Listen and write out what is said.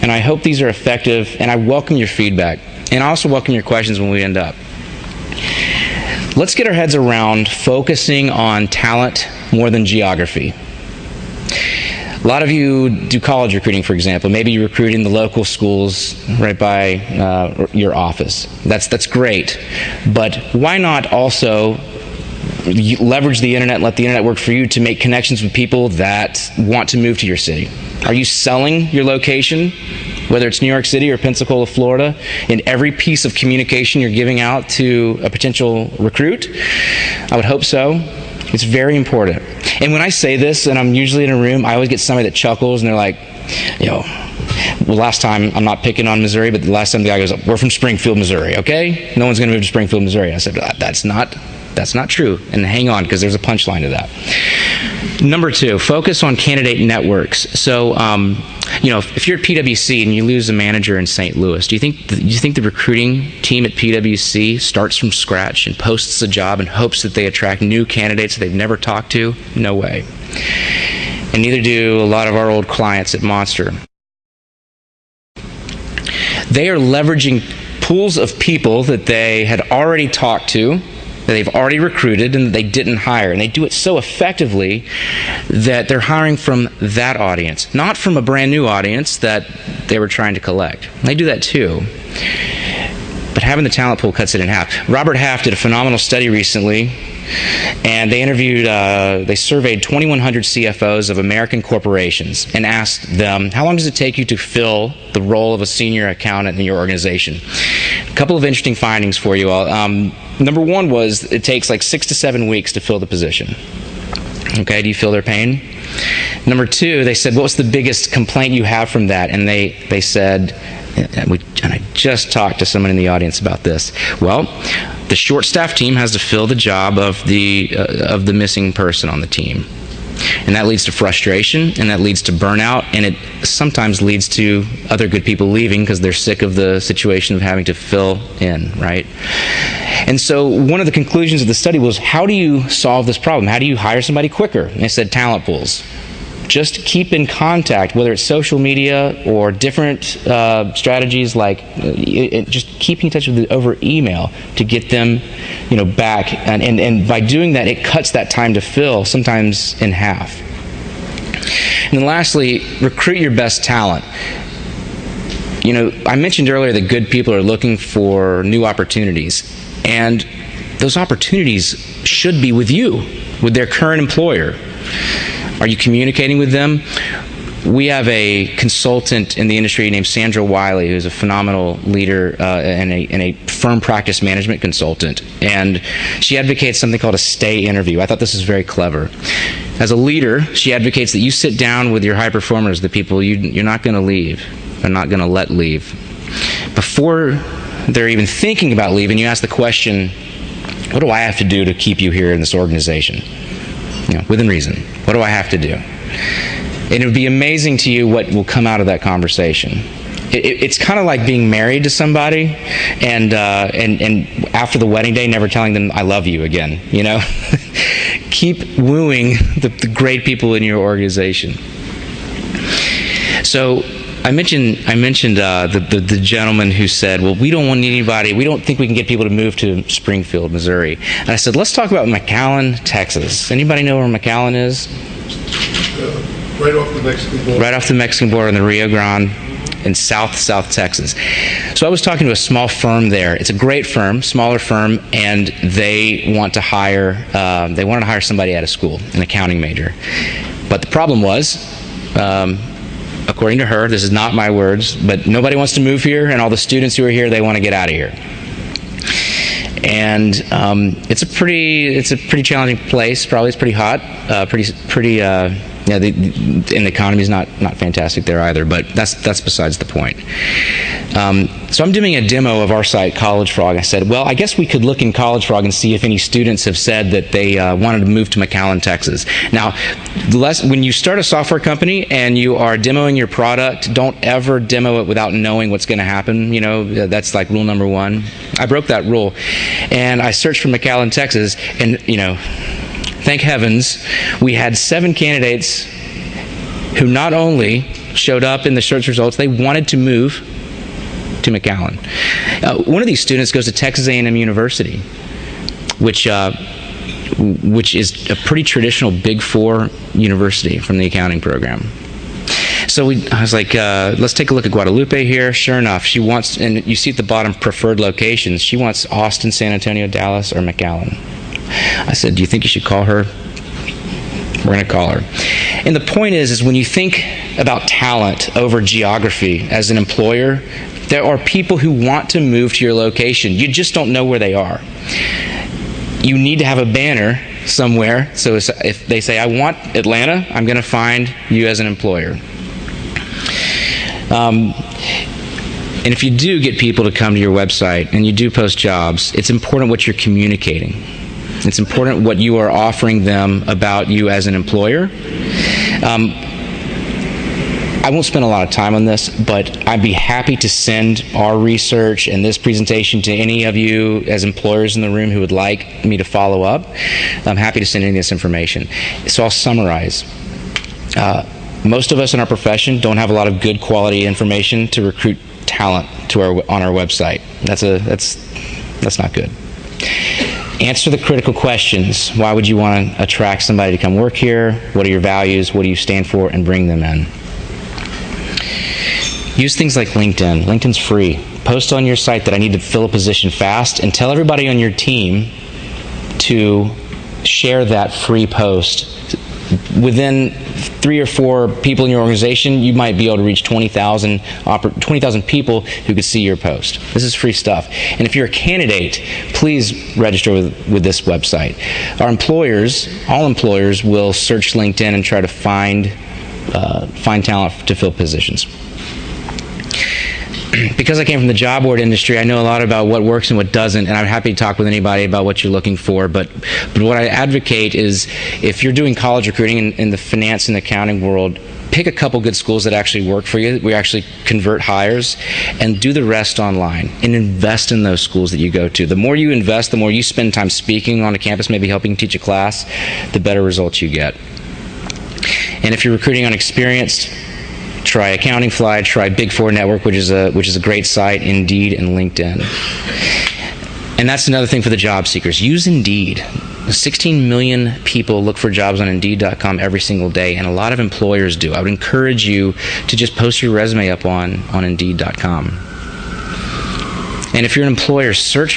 and I hope these are effective, and I welcome your feedback. And I also welcome your questions when we end up. Let's get our heads around focusing on talent more than geography. A lot of you do college recruiting, for example. Maybe you recruit in the local schools right by your office. That's great. But why not also leverage the internet and let the internet work for you to make connections with people that want to move to your city? Are you selling your location, whether it's New York City or Pensacola, Florida, in every piece of communication you're giving out to a potential recruit? I would hope so. It's very important. And when I say this, and I'm usually in a room, I always get somebody that chuckles, and they're like, well, last time, I'm not picking on Missouri, but the last time the guy goes, we're from Springfield, Missouri, okay? No one's going to move to Springfield, Missouri. I said, that's not true. And hang on, because there's a punchline to that. Number 2, focus on candidate networks. So, if you're at PwC and you lose a manager in St. Louis, do you think the recruiting team at PwC starts from scratch and posts a job and hopes that they attract new candidates that they've never talked to? No way. And neither do a lot of our old clients at Monster. They are leveraging pools of people that they had already talked to, that they've already recruited, and they didn't hire. And they do it so effectively that they're hiring from that audience, not from a brand new audience that they were trying to collect. And they do that too. But having the talent pool cuts it in half. Robert Half did a phenomenal study recently, and they surveyed 2,100 CFOs of American corporations and asked them, how long does it take you to fill the role of a senior accountant in your organization? A couple of interesting findings for you all. Number 1 was it takes like 6 to 7 weeks to fill the position. Okay, do you feel their pain? Number 2, they said, what was the biggest complaint you have from that? And they said, and I just talked to someone in the audience about this. Well, the short-staffed team has to fill the job of the missing person on the team. And that leads to frustration, and that leads to burnout, and it sometimes leads to other good people leaving because they're sick of the situation of having to fill in, right? And so one of the conclusions of the study was, how do you solve this problem? How do you hire somebody quicker? And they said talent pools. Just keep in contact, whether it's social media or different strategies like just keeping in touch with them over email to get them back. And by doing that, it cuts that time to fill sometimes in half. And then lastly, recruit your best talent. I mentioned earlier that good people are looking for new opportunities. And those opportunities should be with you, with their current employer. Are you communicating with them? We have a consultant in the industry named Sandra Wiley, who's a phenomenal leader and a firm practice management consultant. And she advocates something called a stay interview. I thought this was very clever. As a leader, she advocates that you sit down with your high performers, the people you're not going to leave, or not going to let leave. Before they're even thinking about leaving, you ask the question, what do I have to do to keep you here in this organization? Within reason. What do I have to do? And it would be amazing to you what will come out of that conversation. It's kind of like being married to somebody and after the wedding day, never telling them I love you again. Keep wooing the great people in your organization. So I mentioned the gentleman who said, well, we don't want anybody, we don't think we can get people to move to Springfield, Missouri. And I said, let's talk about McAllen, Texas. Anybody know where McAllen is? Right off the Mexican border. Right off the Mexican border in the Rio Grande in South Texas. So I was talking to a small firm there. It's a great firm, smaller firm, and they wanted to hire somebody out of school, an accounting major. But the problem was, according to her, this is not my words, but nobody wants to move here, and all the students who are here, they want to get out of here. And it's a pretty challenging place. Probably it's pretty hot, and the economy is not fantastic there either. But that's besides the point. So I'm doing a demo of our site, College Frog. I said, well, I guess we could look in College Frog and see if any students have said that they wanted to move to McAllen, Texas. Now, when you start a software company and you are demoing your product, don't ever demo it without knowing what's going to happen. That's like rule number 1. I broke that rule, and I searched for McAllen, Texas, and thank heavens, we had 7 candidates who not only showed up in the search results. They wanted to move to McAllen. One of these students goes to Texas A&M University, which is a pretty traditional Big Four university from the accounting program. So I was like, let's take a look at Guadalupe here. Sure enough, she wants, and you see at the bottom, preferred locations. She wants Austin, San Antonio, Dallas, or McAllen. I said, do you think you should call her? We're going to call her. And the point is when you think about talent over geography as an employer, there are people who want to move to your location. You just don't know where they are. You need to have a banner somewhere. So if they say, I want Atlanta, I'm going to find you as an employer. And if you do get people to come to your website and you do post jobs, it's important what you're communicating. It's important what you are offering them about you as an employer. I won't spend a lot of time on this, but I'd be happy to send our research and this presentation to any of you as employers in the room who would like me to follow up. I'm happy to send any of this information. So I'll summarize. Most of us in our profession don't have a lot of good quality information to recruit talent to on our website. That's not good. Answer the critical questions. Why would you want to attract somebody to come work here? What are your values? What do you stand for? And bring them in. Use things like LinkedIn. LinkedIn's free. Post on your site that I need to fill a position fast, and tell everybody on your team to share that free post. Within 3 or 4 people in your organization, you might be able to reach 20,000 people who could see your post. This is free stuff. And if you're a candidate, please register with this website. Our employers, all employers, will search LinkedIn and try to find talent to fill positions. Because I came from the job board industry, I know a lot about what works and what doesn't, and I'm happy to talk with anybody about what you're looking for. But what I advocate is, if you're doing college recruiting in the finance and accounting world, pick a couple good schools that actually work for you. We actually convert hires, and do the rest online, and invest in those schools that you go to. The more you invest, the more you spend time speaking on a campus, maybe helping teach a class, the better results you get. And if you're recruiting unexperienced, try Accounting Fly, try Big Four Network, which is a great site, Indeed, and LinkedIn. And that's another thing for the job seekers. Use Indeed. 16 million people look for jobs on Indeed.com every single day, and a lot of employers do. I would encourage you to just post your resume up on Indeed.com. And if you're an employer, search